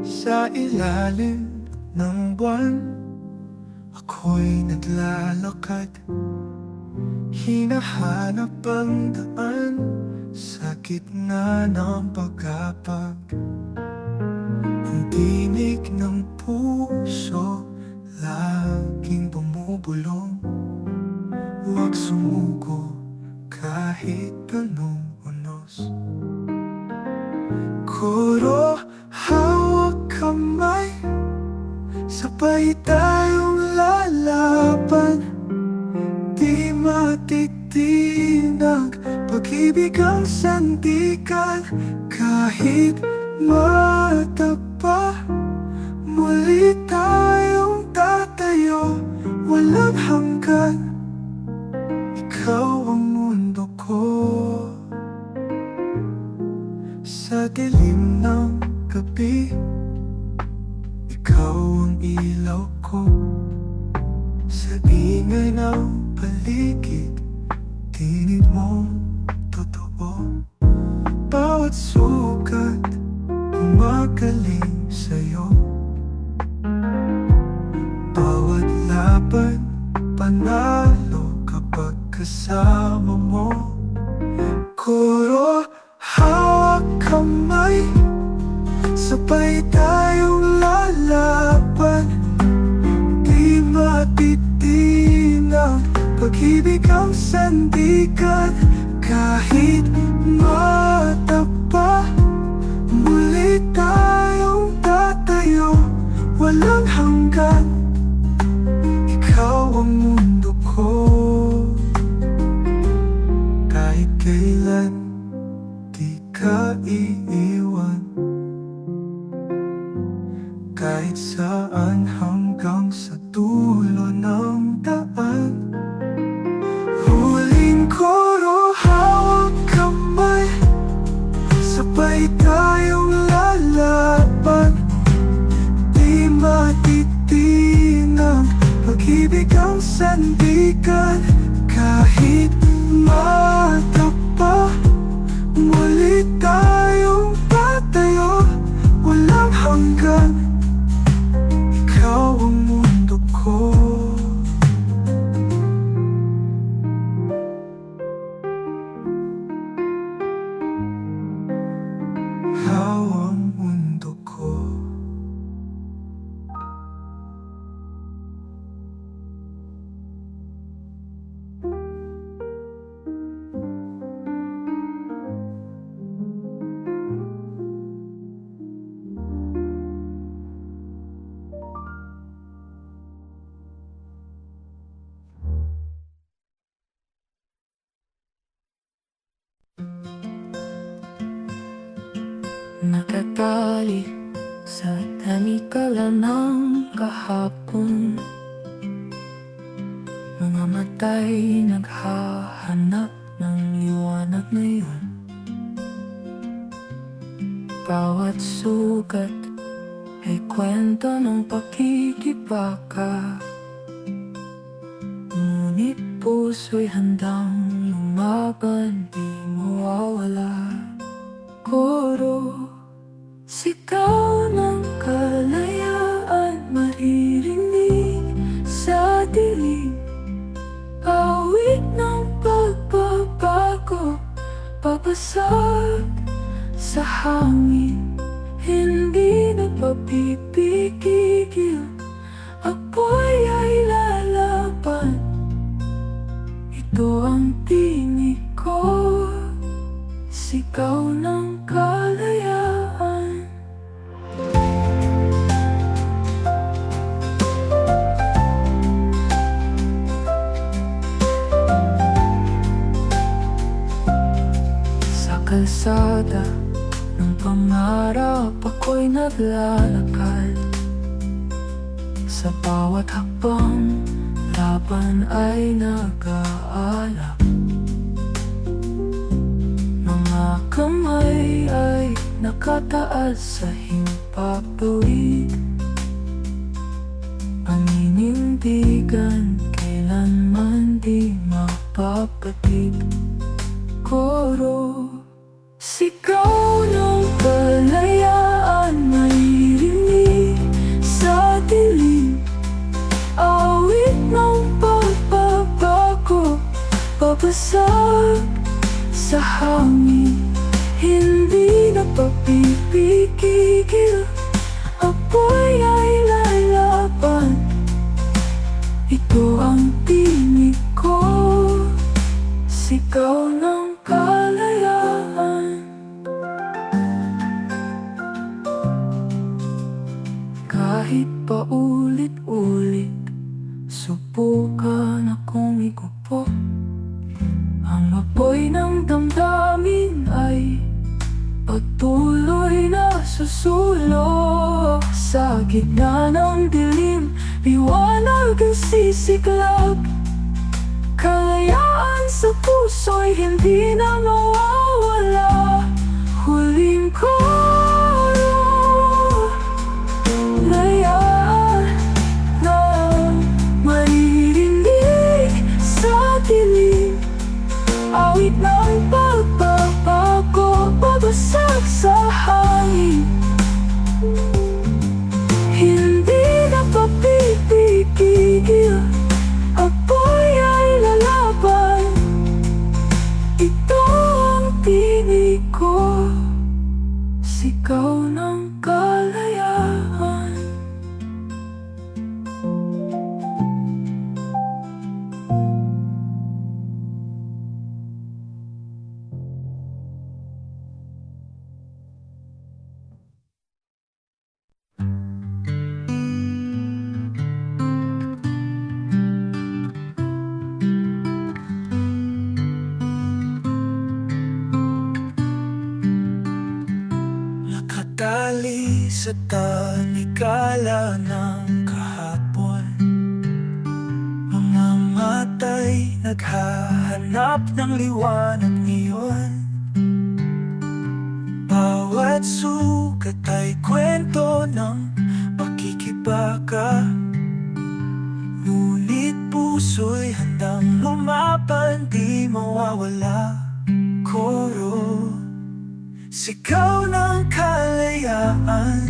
Sa ilalim ng buwan, ako'y naglalakad, hinahanap ang daan sa gitna ng pag-apag. Ang tinig ng puso laging bumubulong, huwag sumuko kahit anong unos. Kuro, hawak kamay, sabay tayong lalaban. Di matitinag, pag-ibig ang sandigan. Kahit matapa, muli tayong tatayo, walang hanggan. Ikaw ang mundo ko. Sa dilim ng gabi, ikaw ang ilaw ko. Sa ingay ng paligid, tinig mong totoo. Bawat sugat, umagaling sa'yo. Bawat laban, panalo kapag kasama mo. Kuro, hawak kamay, sabay tayong lalaban. Di matitinag, pag-ibig ang sandigan. Kahit matapa, muli tayong tatayo, walang hanggan. Ikaw ang mundo ko. Kahit kailan di ka iiwan, kahit saan hanggang sa dulo ng daan. Huling kuro, hawak kamay, sabay tayong lalaban. Di matitinag, pag-ibig ang sandigan. Kahit matapa, muli tayong tatayo, walang hanggan. Ikaw ang mundo ko. Ikaw ang mundo ko. Nakatali sa tanikala ng kahapon, mga matay naghahanap ng liwanag ngayon. Bawat sugat ay kwento ng pakikibaka, ngunit puso'y handang lumaban, di mawawala. Kuro, sigaw ng kalayaan, maririnig sa dilim. Awit ng pagbabago, babasag sa hangin. Hindi nagpapipigil, apoy ay lalaban. Ito ang tinig ko, sigaw ng kalayaan. Sa kalsada ng pangarap ako'y naglalakad. Sa bawat hakbang, laban ay nag-aalap. Mga kamay ay nakataas sa himpapawid. Paninindigan, kailanman di mapapatid. Kuro, sigaw ng kalayaan, maririnig babasag sa hangin. Hindi na papipigil, apoy ay lalaban. Ito ang tinig ko, sigaw ng kalayaan. Kahit paulit-ulit, subukan akong igupo. Ang apoy ng damdamin ay patuloy na susulok. Sa gitna ng dilim, liwanag ang sisiklab. Kalayaan sa puso'y hindi na mawawala. Huling koro, layaan na maririnig sa dilim. Awit ng pagbabago, babasag sa hangin. Hindi na papipigil, apoy ay lalaban. Ito ang tinig ko, sigaw ng kalayaan. Nakatali sa tanikala ng kahapon, mga mata'y naghahanap ng liwanag ngayon. Bawat sugat ay kwento ng pakikibaka, ngunit puso'y handang lumaban, di mawawala. Koro, sigaw ng kalayaan,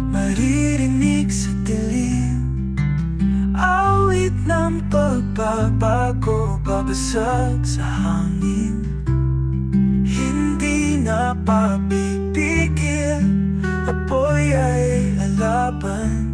maririnig sa dilim. Awit ng pagbabago, babasag sa hangin. Hindi na papipigil, apoy ay lalaban.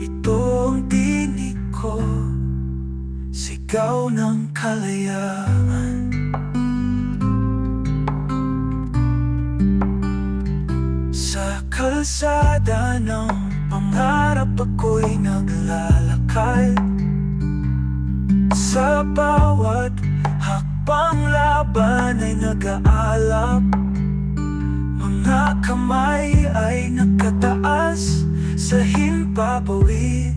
Ito ang tinig ko, sigaw ng kalayaan. Sa kalsada ng pangarap ako'y naglalakad. Sa bawat hakbang laban ay nag-aalap. Mga kamay ay nakataas sa himpapawid.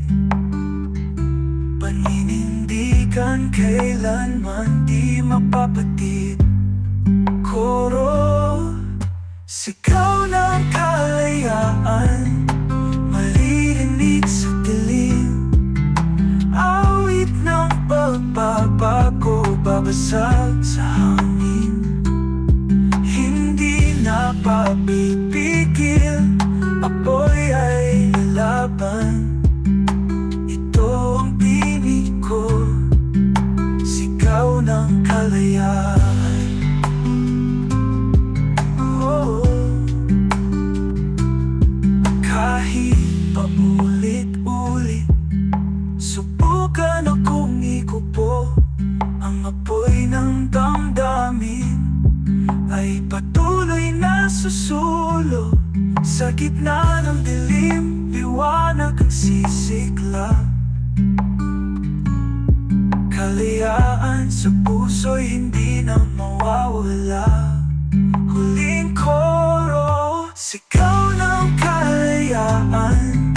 Paninindigan kailanman di mapapatid. Koro, sigaw ng kalayaan, maririnig sa dilim. Awit ng pagbabago, babasag sa hangin. Hindi na papipigil, apoy ay lalaban. Ito ang tinig ko, sigaw ng kalayaan. Kahit paulit-ulit, subukan akong ikupo. Ang apoy ng damdamin ay patuloy na susulo. Sa gitna ng dilim, liwanag ang sisiklab. Kalayaan sa puso'y hindi na mawawala. Huling koro, sigaw ng kalayaan,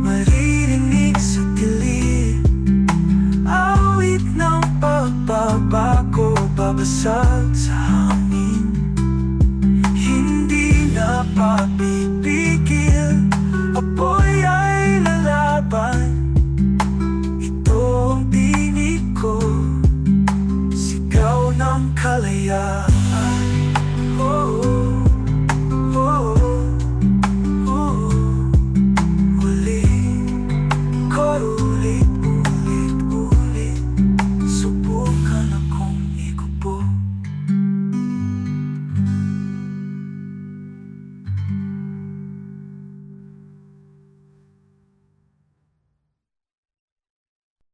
maririnig sa dilim. Awit ng pagbabago, babasag sa hangin. Hindi na papipigil, apoy ay lalaban. Ito ang tinig ko, sigaw ng kalayaan.